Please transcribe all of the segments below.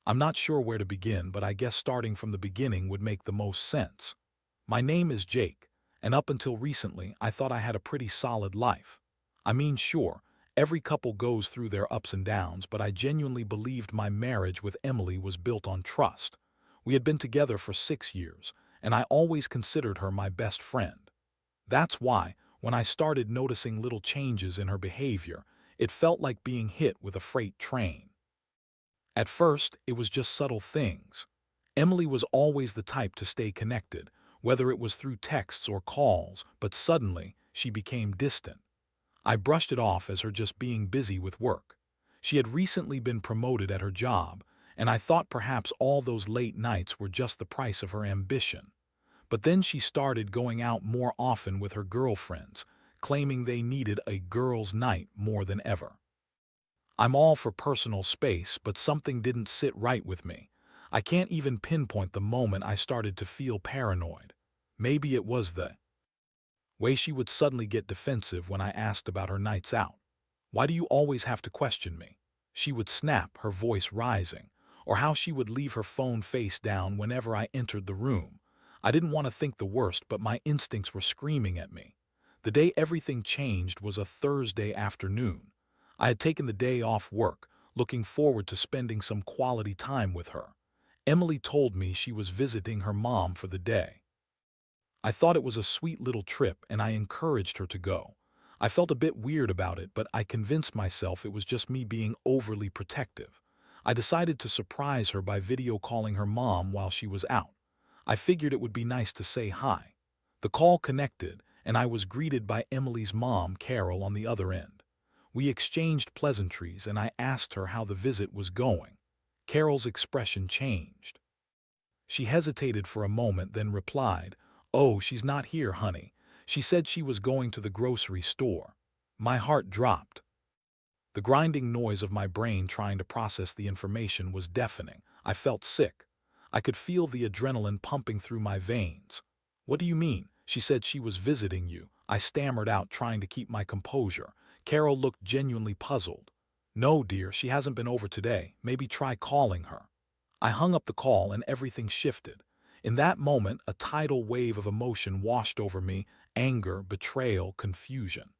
I'm not sure where to begin, but I guess starting from the beginning would make the most sense. My name is Jake, and up until recently, I thought I had a pretty solid life. I mean, sure, every couple goes through their ups and downs, but I genuinely believed my marriage with Emily was built on trust. We had been together for 6 years, and I always considered her my best friend. That's why, when I started noticing little changes in her behavior, it felt like being hit with a freight train. At first, it was just subtle things. Emily was always the type to stay connected, whether it was through texts or calls, but suddenly, she became distant. I brushed it off as her just being busy with work. She had recently been promoted at her job, and I thought perhaps all those late nights were just the price of her ambition. But then she started going out more often with her girlfriends, claiming they needed a girls' night more than ever. I'm all for personal space, but something didn't sit right with me. I can't even pinpoint the moment I started to feel paranoid. Maybe it was the way she would suddenly get defensive when I asked about her nights out. "Why do you always have to question me?" she would snap, her voice rising, or how she would leave her phone face down whenever I entered the room. I didn't want to think the worst, but my instincts were screaming at me. The day everything changed was a Thursday afternoon. I had taken the day off work, looking forward to spending some quality time with her. Emily told me she was visiting her mom for the day. I thought it was a sweet little trip and I encouraged her to go. I felt a bit weird about it, but I convinced myself it was just me being overly protective. I decided to surprise her by video calling her mom while she was out. I figured it would be nice to say hi. The call connected, and I was greeted by Emily's mom, Carol, on the other end. We exchanged pleasantries, and I asked her how the visit was going. Carol's expression changed. She hesitated for a moment, then replied, "Oh, she's not here, honey. She said she was going to the grocery store." My heart dropped. The grinding noise of my brain trying to process the information was deafening. I felt sick. I could feel the adrenaline pumping through my veins. "What do you mean? She said she was visiting you," I stammered out, trying to keep my composure. Carol looked genuinely puzzled. "No, dear, she hasn't been over today. Maybe try calling her." I hung up the call and everything shifted. In that moment, a tidal wave of emotion washed over me: anger, betrayal, confusion.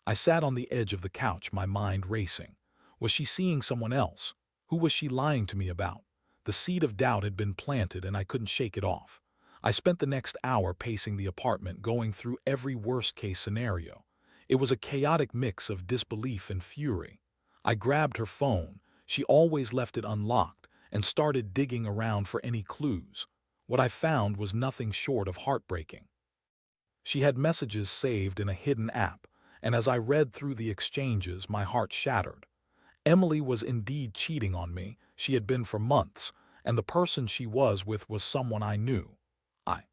I sat on the edge of the couch, my mind racing. Was she seeing someone else? Who was she lying to me about? The seed of doubt had been planted and I couldn't shake it off. I spent the next hour pacing the apartment, going through every worst-case scenario. It was a chaotic mix of disbelief and fury. I grabbed her phone, she always left it unlocked, and started digging around for any clues. What I found was nothing short of heartbreaking. She had messages saved in a hidden app, and as I read through the exchanges, my heart shattered. Emily was indeed cheating on me. She had been for months, and the person she was with was someone I knew. I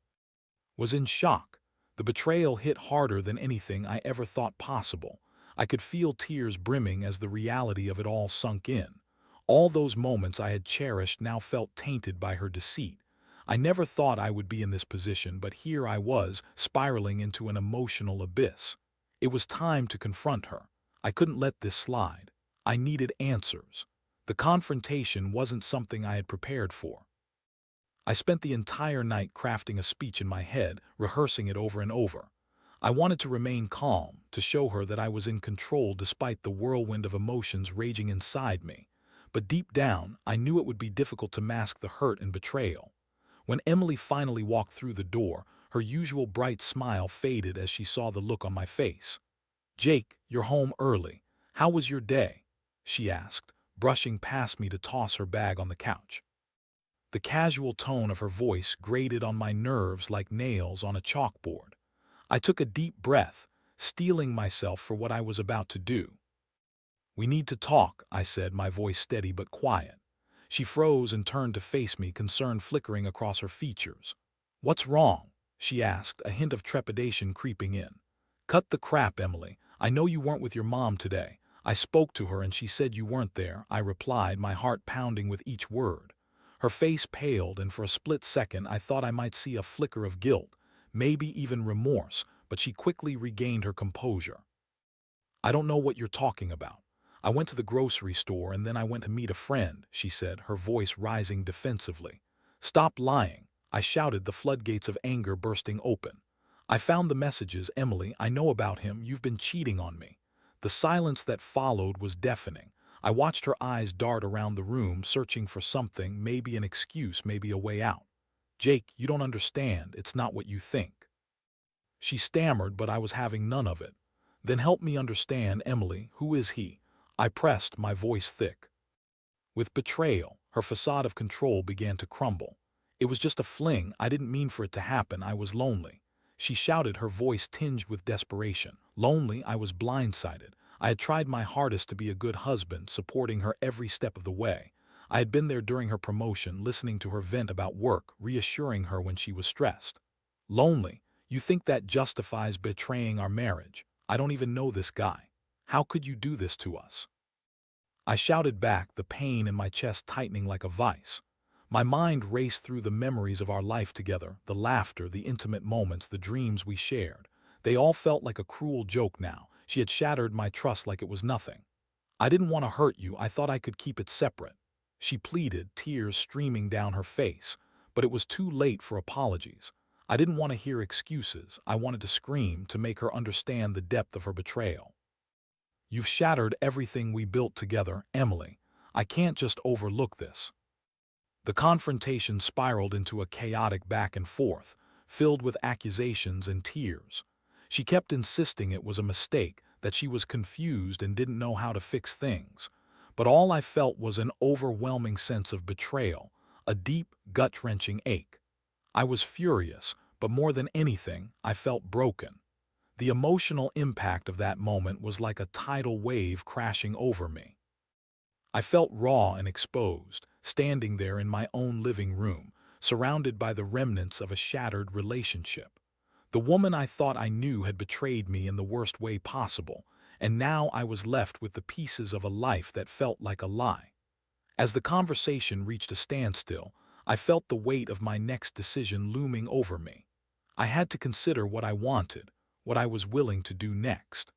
was in shock. The betrayal hit harder than anything I ever thought possible. I could feel tears brimming as the reality of it all sunk in. All those moments I had cherished now felt tainted by her deceit. I never thought I would be in this position, but here I was, spiraling into an emotional abyss. It was time to confront her. I couldn't let this slide. I needed answers. The confrontation wasn't something I had prepared for. I spent the entire night crafting a speech in my head, rehearsing it over and over. I wanted to remain calm, to show her that I was in control despite the whirlwind of emotions raging inside me. But deep down, I knew it would be difficult to mask the hurt and betrayal. When Emily finally walked through the door, her usual bright smile faded as she saw the look on my face. "Jake, you're home early. How was your day?" she asked, brushing past me to toss her bag on the couch. The casual tone of her voice grated on my nerves like nails on a chalkboard. I took a deep breath, steeling myself for what I was about to do. "We need to talk," I said, my voice steady but quiet. She froze and turned to face me, concern flickering across her features. "What's wrong?" she asked, a hint of trepidation creeping in. "Cut the crap, Emily. I know you weren't with your mom today. I spoke to her and she said you weren't there," I replied, my heart pounding with each word. Her face paled, and for a split second I thought I might see a flicker of guilt, maybe even remorse, but she quickly regained her composure. "I don't know what you're talking about. I went to the grocery store and then I went to meet a friend, she said, her voice rising defensively. Stop lying, I shouted, the floodgates of anger bursting open. I found the messages, Emily, I know about him, you've been cheating on me. The silence that followed was deafening. I watched her eyes dart around the room, searching for something, maybe an excuse, maybe a way out. Jake, you don't understand, it's not what you think. She stammered, but I was having none of it. Then help me understand, Emily, who is he? I pressed, my voice thick. With betrayal, her facade of control began to crumble. It was just a fling, I didn't mean for it to happen, I was lonely. She shouted, her voice tinged with desperation. Lonely, I was blindsided. I had tried my hardest to be a good husband, supporting her every step of the way. I had been there during her promotion, listening to her vent about work, reassuring her when she was stressed. Lonely, you think that justifies betraying our marriage? I don't even know this guy. How could you do this to us? I shouted back, the pain in my chest tightening like a vice. My mind raced through the memories of our life together, the laughter, the intimate moments, the dreams we shared. They all felt like a cruel joke now. She had shattered my trust like it was nothing. I didn't want to hurt you, I thought I could keep it separate. She pleaded, tears streaming down her face. But it was too late for apologies. I didn't want to hear excuses. I wanted to scream, to make her understand the depth of her betrayal. You've shattered everything we built together, Emily. I can't just overlook this. The confrontation spiraled into a chaotic back and forth, filled with accusations and tears. She kept insisting it was a mistake, that she was confused and didn't know how to fix things. But all I felt was an overwhelming sense of betrayal, a deep, gut-wrenching ache. I was furious, but more than anything, I felt broken. The emotional impact of that moment was like a tidal wave crashing over me. I felt raw and exposed, standing there in my own living room, surrounded by the remnants of a shattered relationship. The woman I thought I knew had betrayed me in the worst way possible, and now I was left with the pieces of a life that felt like a lie. As the conversation reached a standstill, I felt the weight of my next decision looming over me. I had to consider what I wanted, what I was willing to do next.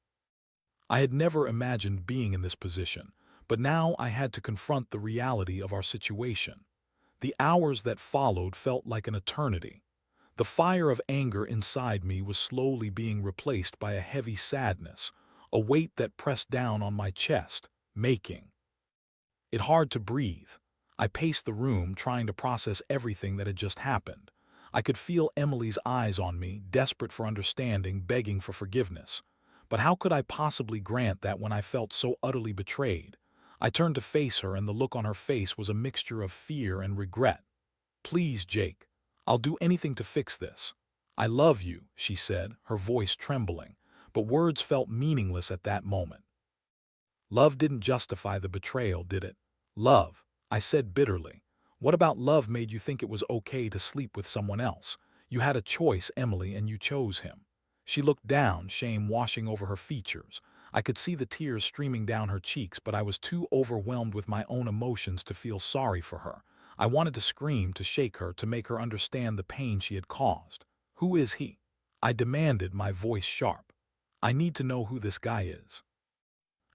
I had never imagined being in this position, but now I had to confront the reality of our situation. The hours that followed felt like an eternity. The fire of anger inside me was slowly being replaced by a heavy sadness, a weight that pressed down on my chest, making it hard to breathe. I paced the room, trying to process everything that had just happened. I could feel Emily's eyes on me, desperate for understanding, begging for forgiveness. But how could I possibly grant that when I felt so utterly betrayed? I turned to face her, and the look on her face was a mixture of fear and regret. Please, Jake, I'll do anything to fix this. I love you, she said, her voice trembling, but words felt meaningless at that moment. Love didn't justify the betrayal, did it? Love, I said bitterly. What about love made you think it was okay to sleep with someone else? You had a choice, Emily, and you chose him. She looked down, shame washing over her features. I could see the tears streaming down her cheeks, but I was too overwhelmed with my own emotions to feel sorry for her. I wanted to scream, to shake her, to make her understand the pain she had caused. Who is he? I demanded, my voice sharp. I need to know who this guy is.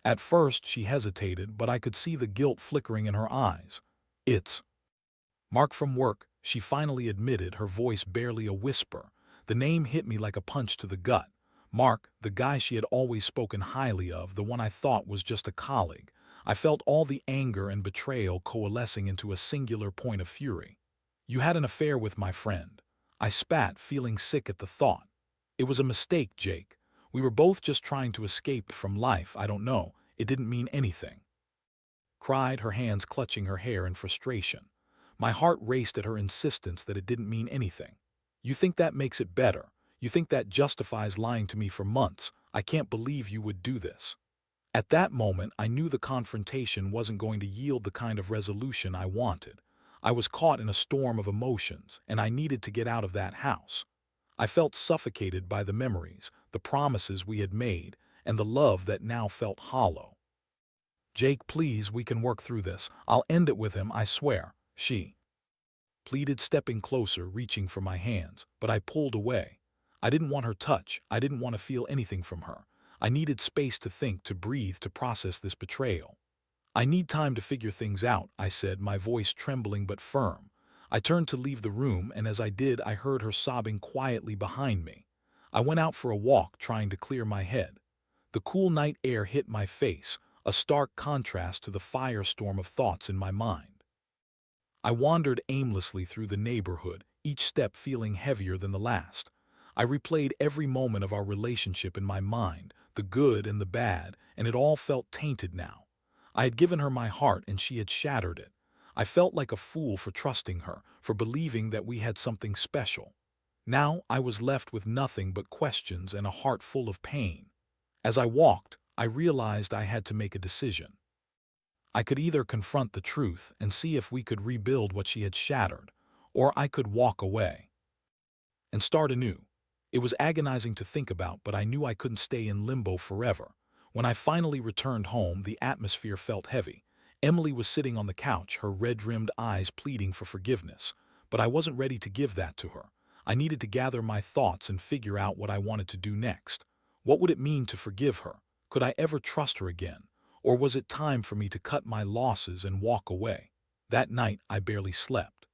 At first she hesitated, but I could see the guilt flickering in her eyes. It's Mark from work, she finally admitted, her voice barely a whisper. The name hit me like a punch to the gut. Mark, the guy she had always spoken highly of, the one I thought was just a colleague. I felt all the anger and betrayal coalescing into a singular point of fury. You had an affair with my friend. I spat, feeling sick at the thought. It was a mistake, Jake. We were both just trying to escape from life, I don't know. It didn't mean anything. Cried, her hands clutching her hair in frustration. My heart raced at her insistence that it didn't mean anything. You think that makes it better? You think that justifies lying to me for months? I can't believe you would do this. At that moment, I knew the confrontation wasn't going to yield the kind of resolution I wanted. I was caught in a storm of emotions, and I needed to get out of that house. I felt suffocated by the memories, the promises we had made, and the love that now felt hollow. Jake, please, we can work through this. I'll end it with him, I swear, she pleaded, stepping closer, reaching for my hands, but I pulled away. I didn't want her touch. I didn't want to feel anything from her. I needed space to think, to breathe, to process this betrayal. I need time to figure things out, I said, my voice trembling but firm. I turned to leave the room, and as I did, I heard her sobbing quietly behind me. I went out for a walk, trying to clear my head. The cool night air hit my face, a stark contrast to the firestorm of thoughts in my mind. I wandered aimlessly through the neighborhood, each step feeling heavier than the last. I replayed every moment of our relationship in my mind, the good and the bad, and it all felt tainted now. I had given her my heart and she had shattered it. I felt like a fool for trusting her, for believing that we had something special. Now I was left with nothing but questions and a heart full of pain. As I walked, I realized I had to make a decision. I could either confront the truth and see if we could rebuild what she had shattered, or I could walk away and start anew. It was agonizing to think about, but I knew I couldn't stay in limbo forever. When I finally returned home, the atmosphere felt heavy. Emily was sitting on the couch, her red-rimmed eyes pleading for forgiveness. But I wasn't ready to give that to her. I needed to gather my thoughts and figure out what I wanted to do next. What would it mean to forgive her? Could I ever trust her again? Or was it time for me to cut my losses and walk away? That night, I barely slept.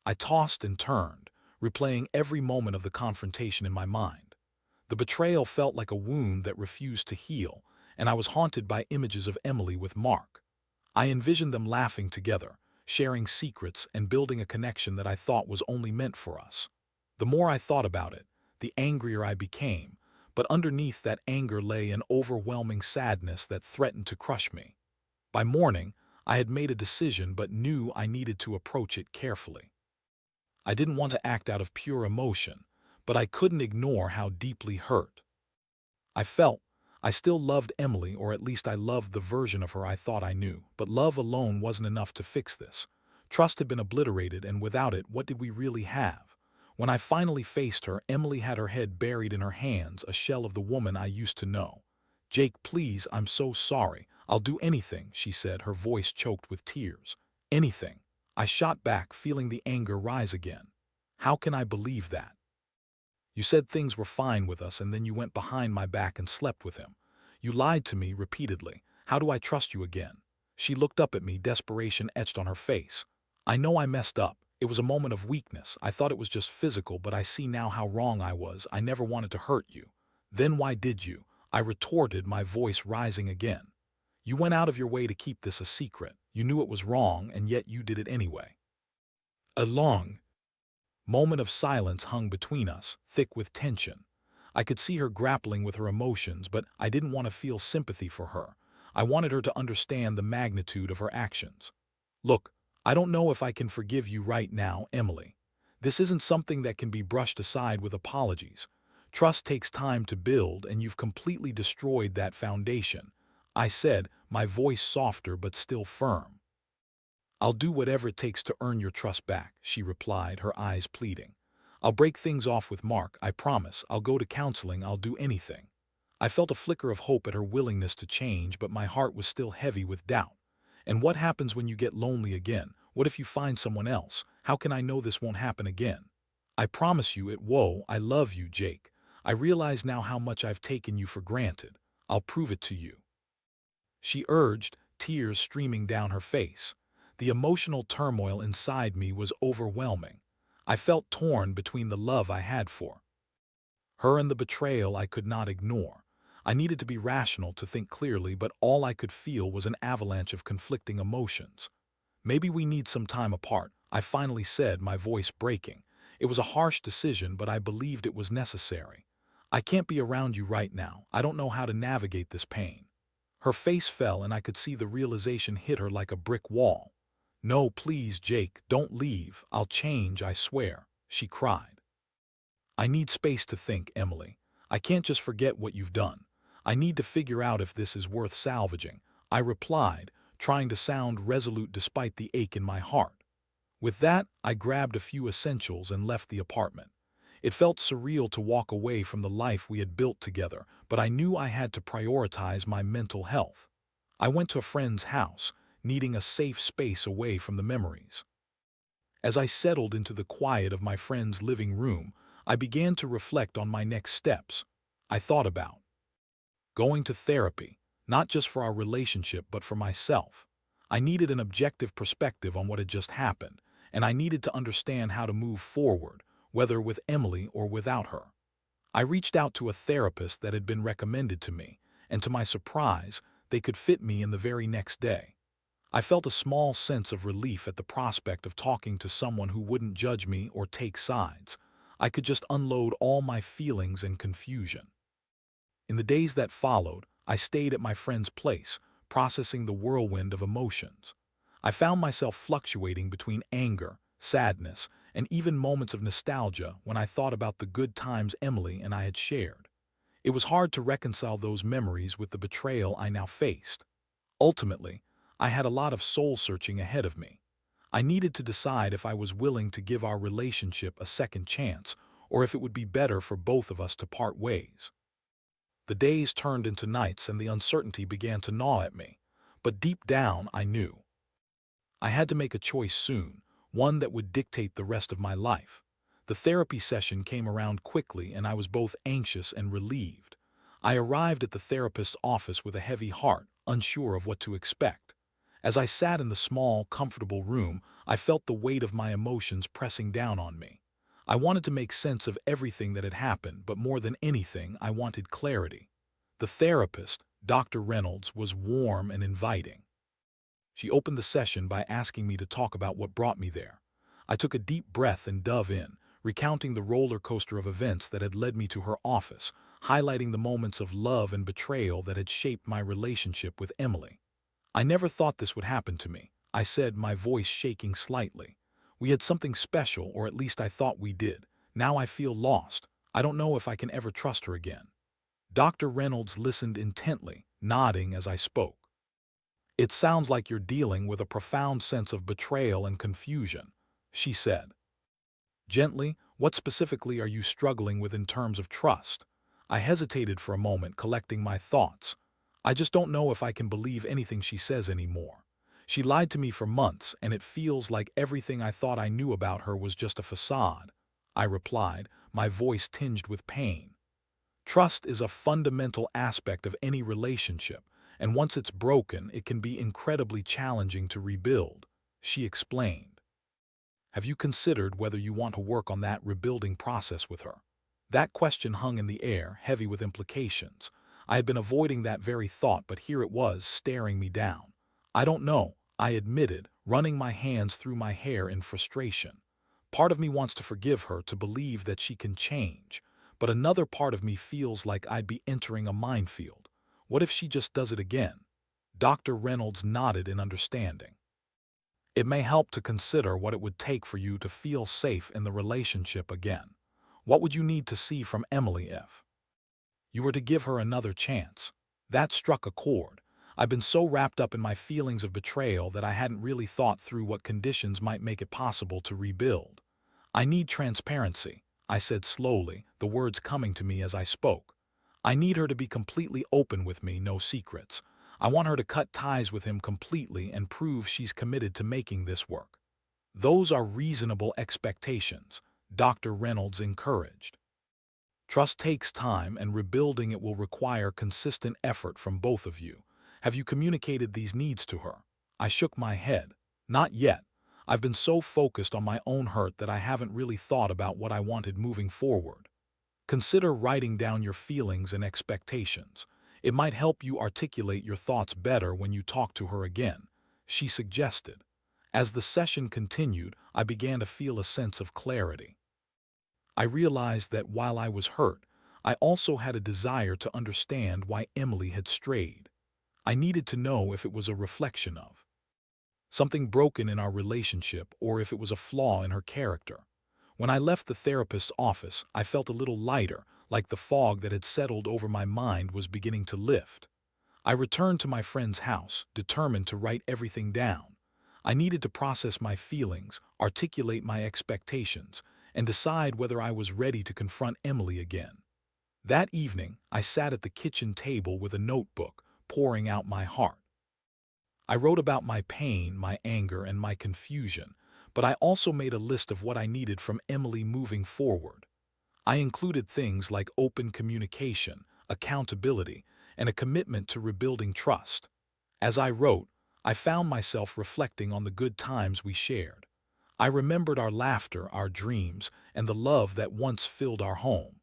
I tossed and turned, replaying every moment of the confrontation in my mind. The betrayal felt like a wound that refused to heal, and I was haunted by images of Emily with Mark. I envisioned them laughing together, sharing secrets and building a connection that I thought was only meant for us. The more I thought about it, the angrier I became, but underneath that anger lay an overwhelming sadness that threatened to crush me. By morning, I had made a decision but knew I needed to approach it carefully. I didn't want to act out of pure emotion, but I couldn't ignore how deeply hurt I felt. I still loved Emily, or at least I loved the version of her I thought I knew, but love alone wasn't enough to fix this. Trust had been obliterated, and without it, what did we really have? When I finally faced her, Emily had her head buried in her hands, a shell of the woman I used to know. "Jake, please, I'm so sorry. I'll do anything," she said, her voice choked with tears. "Anything." I shot back, feeling the anger rise again. "How can I believe that? You said things were fine with us and then you went behind my back and slept with him. You lied to me repeatedly. How do I trust you again?" She looked up at me, desperation etched on her face. "I know I messed up. It was a moment of weakness. I thought it was just physical, but I see now how wrong I was. I never wanted to hurt you." "Then why did you?" I retorted, my voice rising again. "You went out of your way to keep this a secret. You knew it was wrong, and yet you did it anyway." A long moment of silence hung between us, thick with tension. I could see her grappling with her emotions, but I didn't want to feel sympathy for her. I wanted her to understand the magnitude of her actions. "Look, I don't know if I can forgive you right now, Emily. This isn't something that can be brushed aside with apologies. Trust takes time to build, and you've completely destroyed that foundation," I said, my voice softer but still firm. "I'll do whatever it takes to earn your trust back," she replied, her eyes pleading. "I'll break things off with Mark, I promise. I'll go to counseling, I'll do anything." I felt a flicker of hope at her willingness to change, but my heart was still heavy with doubt. And what happens when you get lonely again? What if you find someone else? How can I know this won't happen again? "I promise you it won't. I love you, Jake. I realize now how much I've taken you for granted. I'll prove it to you," she urged, tears streaming down her face. The emotional turmoil inside me was overwhelming. I felt torn between the love I had for her and the betrayal I could not ignore. I needed to be rational, to think clearly, but all I could feel was an avalanche of conflicting emotions. "Maybe we need some time apart," I finally said, my voice breaking. It was a harsh decision, but I believed it was necessary. "I can't be around you right now. I don't know how to navigate this pain." Her face fell, and I could see the realization hit her like a brick wall. "No, please, Jake, don't leave. I'll change, I swear," she cried. "I need space to think, Emily. I can't just forget what you've done. I need to figure out if this is worth salvaging," I replied, trying to sound resolute despite the ache in my heart. With that, I grabbed a few essentials and left the apartment. It felt surreal to walk away from the life we had built together, but I knew I had to prioritize my mental health. I went to a friend's house, needing a safe space away from the memories. As I settled into the quiet of my friend's living room, I began to reflect on my next steps. I thought about going to therapy, not just for our relationship but for myself. I needed an objective perspective on what had just happened, and I needed to understand how to move forward, whether with Emily or without her. I reached out to a therapist that had been recommended to me, and to my surprise, they could fit me in the very next day. I felt a small sense of relief at the prospect of talking to someone who wouldn't judge me or take sides. I could just unload all my feelings and confusion. In the days that followed, I stayed at my friend's place, processing the whirlwind of emotions. I found myself fluctuating between anger, sadness, and even moments of nostalgia when I thought about the good times Emily and I had shared. It was hard to reconcile those memories with the betrayal I now faced. Ultimately, I had a lot of soul-searching ahead of me. I needed to decide if I was willing to give our relationship a second chance, or if it would be better for both of us to part ways. The days turned into nights and the uncertainty began to gnaw at me. But deep down, I knew. I had to make a choice soon, one that would dictate the rest of my life. The therapy session came around quickly and I was both anxious and relieved. I arrived at the therapist's office with a heavy heart, unsure of what to expect. As I sat in the small, comfortable room, I felt the weight of my emotions pressing down on me. I wanted to make sense of everything that had happened, but more than anything, I wanted clarity. The therapist, Dr. Reynolds, was warm and inviting. She opened the session by asking me to talk about what brought me there. I took a deep breath and dove in, recounting the roller coaster of events that had led me to her office, highlighting the moments of love and betrayal that had shaped my relationship with Emily. I never thought this would happen to me, I said, my voice shaking slightly. We had something special, or at least I thought we did. Now I feel lost. I don't know if I can ever trust her again. Dr. Reynolds listened intently, nodding as I spoke. It sounds like you're dealing with a profound sense of betrayal and confusion, she said. Gently, what specifically are you struggling with in terms of trust? I hesitated for a moment, collecting my thoughts. I just don't know if I can believe anything she says anymore. She lied to me for months, and it feels like everything I thought I knew about her was just a facade, I replied, my voice tinged with pain. Trust is a fundamental aspect of any relationship, and once it's broken, it can be incredibly challenging to rebuild, she explained. Have you considered whether you want to work on that rebuilding process with her? That question hung in the air, heavy with implications. I had been avoiding that very thought, but here it was, staring me down. I don't know, I admitted, running my hands through my hair in frustration. Part of me wants to forgive her, to believe that she can change, but another part of me feels like I'd be entering a minefield. What if she just does it again? Dr. Reynolds nodded in understanding. It may help to consider what it would take for you to feel safe in the relationship again. What would you need to see from Emily if you were to give her another chance? That struck a chord. I've been so wrapped up in my feelings of betrayal that I hadn't really thought through what conditions might make it possible to rebuild. I need transparency, I said slowly, the words coming to me as I spoke. I need her to be completely open with me, no secrets. I want her to cut ties with him completely and prove she's committed to making this work. Those are reasonable expectations, Dr. Reynolds encouraged. Trust takes time, and rebuilding it will require consistent effort from both of you. Have you communicated these needs to her? I shook my head. Not yet. I've been so focused on my own hurt that I haven't really thought about what I wanted moving forward. Consider writing down your feelings and expectations. It might help you articulate your thoughts better when you talk to her again, she suggested. As the session continued, I began to feel a sense of clarity. I realized that while I was hurt, I also had a desire to understand why Emily had strayed. I needed to know if it was a reflection of something broken in our relationship or if it was a flaw in her character. When I left the therapist's office, I felt a little lighter, like the fog that had settled over my mind was beginning to lift. I returned to my friend's house, determined to write everything down. I needed to process my feelings, articulate my expectations, and decide whether I was ready to confront Emily again. That evening, I sat at the kitchen table with a notebook, pouring out my heart. I wrote about my pain, my anger, and my confusion, but I also made a list of what I needed from Emily moving forward. I included things like open communication, accountability, and a commitment to rebuilding trust. As I wrote, I found myself reflecting on the good times we shared. I remembered our laughter, our dreams, and the love that once filled our home.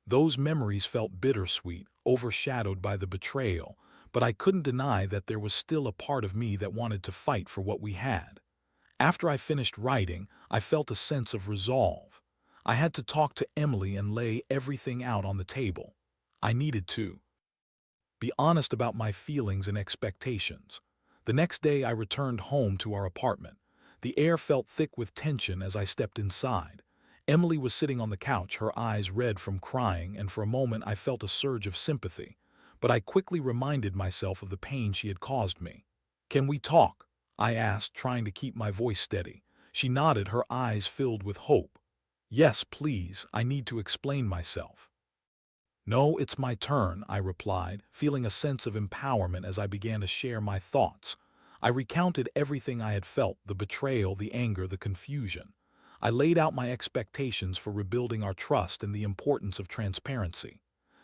Those memories felt bittersweet, overshadowed by the betrayal, but I couldn't deny that there was still a part of me that wanted to fight for what we had. After I finished writing, I felt a sense of resolve. I had to talk to Emily and lay everything out on the table. I needed to be honest about my feelings and expectations. The next day I returned home to our apartment. The air felt thick with tension as I stepped inside. Emily was sitting on the couch, her eyes red from crying, and for a moment I felt a surge of sympathy. But I quickly reminded myself of the pain she had caused me. "Can we talk?" I asked, trying to keep my voice steady. She nodded, her eyes filled with hope. "Yes, please, I need to explain myself." "No, it's my turn," I replied, feeling a sense of empowerment as I began to share my thoughts. I recounted everything I had felt, the betrayal, the anger, the confusion. I laid out my expectations for rebuilding our trust and the importance of transparency.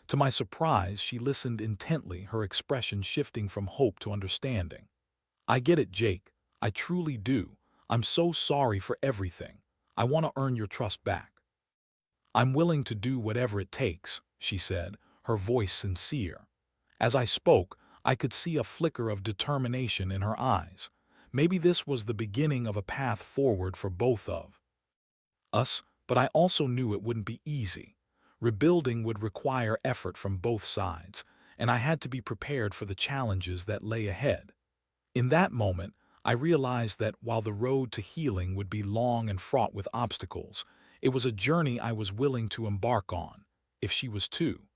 To my surprise, she listened intently, her expression shifting from hope to understanding. "I get it, Jake. I truly do. I'm so sorry for everything. I want to earn your trust back." "I'm willing to do whatever it takes," she said, her voice sincere. As I spoke, I could see a flicker of determination in her eyes. Maybe this was the beginning of a path forward for both of us, but I also knew it wouldn't be easy. Rebuilding would require effort from both sides, and I had to be prepared for the challenges that lay ahead. In that moment, I realized that while the road to healing would be long and fraught with obstacles, it was a journey I was willing to embark on, if she was too.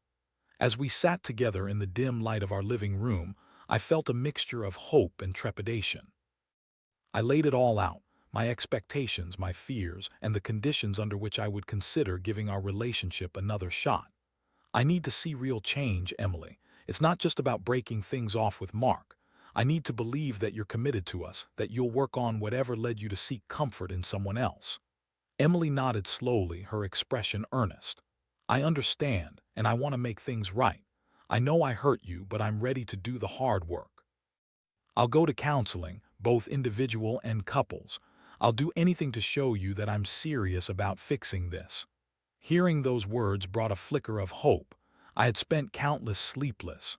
As we sat together in the dim light of our living room, I felt a mixture of hope and trepidation. I laid it all out, my expectations, my fears, and the conditions under which I would consider giving our relationship another shot. "I need to see real change, Emily. It's not just about breaking things off with Mark. I need to believe that you're committed to us, that you'll work on whatever led you to seek comfort in someone else." Emily nodded slowly, her expression earnest. "I understand, and I want to make things right. I know I hurt you, but I'm ready to do the hard work. I'll go to counseling, both individual and couples. I'll do anything to show you that I'm serious about fixing this." Hearing those words brought a flicker of hope. I had spent countless sleepless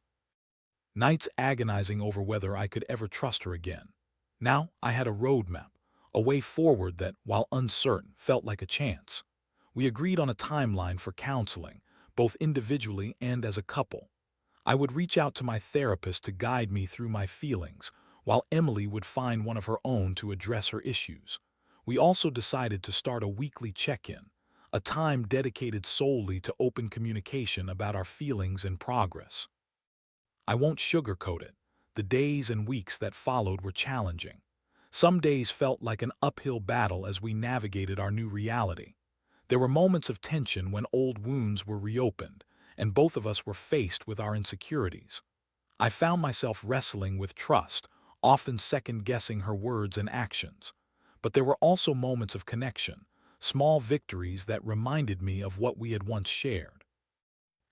nights agonizing over whether I could ever trust her again. Now I had a roadmap, a way forward that, while uncertain, felt like a chance. We agreed on a timeline for counseling, both individually and as a couple. I would reach out to my therapist to guide me through my feelings, while Emily would find one of her own to address her issues. We also decided to start a weekly check-in, a time dedicated solely to open communication about our feelings and progress. I won't sugarcoat it. The days and weeks that followed were challenging. Some days felt like an uphill battle as we navigated our new reality. There were moments of tension when old wounds were reopened, and both of us were faced with our insecurities. I found myself wrestling with trust, often second-guessing her words and actions. But there were also moments of connection, small victories that reminded me of what we had once shared.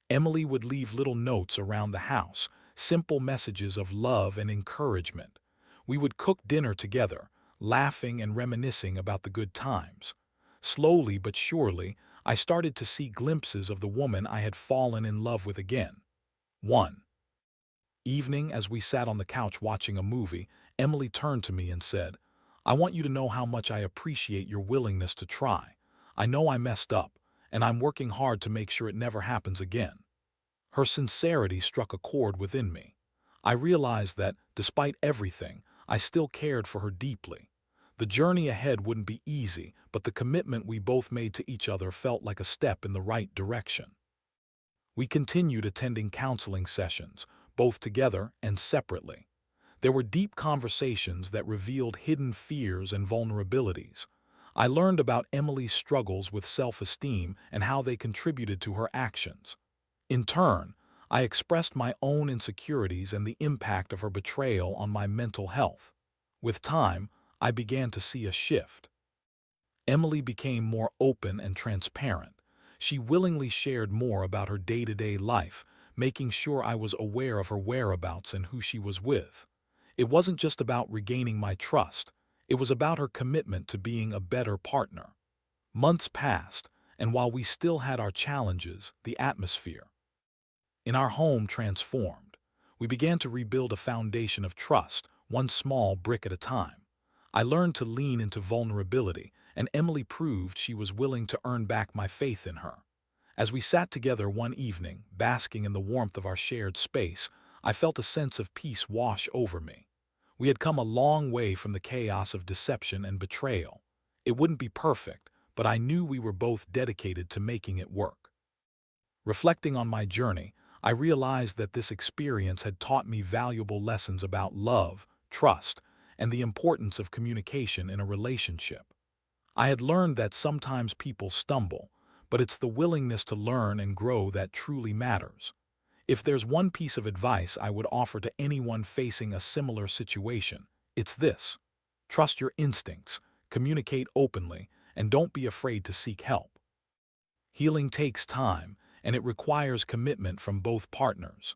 Emily would leave little notes around the house, simple messages of love and encouragement. We would cook dinner together, laughing and reminiscing about the good times. Slowly but surely, I started to see glimpses of the woman I had fallen in love with again. One evening, as we sat on the couch watching a movie, Emily turned to me and said, "I want you to know how much I appreciate your willingness to try. I know I messed up, and I'm working hard to make sure it never happens again." Her sincerity struck a chord within me. I realized that, despite everything, I still cared for her deeply. The journey ahead wouldn't be easy, but the commitment we both made to each other felt like a step in the right direction. We continued attending counseling sessions, both together and separately. There were deep conversations that revealed hidden fears and vulnerabilities. I learned about Emily's struggles with self-esteem and how they contributed to her actions. In turn, I expressed my own insecurities and the impact of her betrayal on my mental health. With time, I began to see a shift. Emily became more open and transparent. She willingly shared more about her day-to-day life, making sure I was aware of her whereabouts and who she was with. It wasn't just about regaining my trust, it was about her commitment to being a better partner. Months passed, and while we still had our challenges, the atmosphere in our home transformed. We began to rebuild a foundation of trust, one small brick at a time. I learned to lean into vulnerability, and Emily proved she was willing to earn back my faith in her. As we sat together one evening, basking in the warmth of our shared space, I felt a sense of peace wash over me. We had come a long way from the chaos of deception and betrayal. It wouldn't be perfect, but I knew we were both dedicated to making it work. Reflecting on my journey, I realized that this experience had taught me valuable lessons about love, trust, and the importance of communication in a relationship. I had learned that sometimes people stumble, but it's the willingness to learn and grow that truly matters. If there's one piece of advice I would offer to anyone facing a similar situation, it's this: trust your instincts, communicate openly, and don't be afraid to seek help. Healing takes time, and it requires commitment from both partners.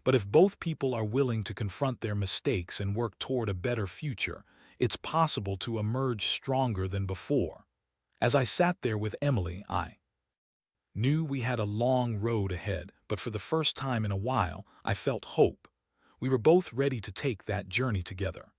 But if both people are willing to confront their mistakes and work toward a better future, it's possible to emerge stronger than before. As I sat there with Emily, I knew we had a long road ahead, but for the first time in a while, I felt hope. We were both ready to take that journey together.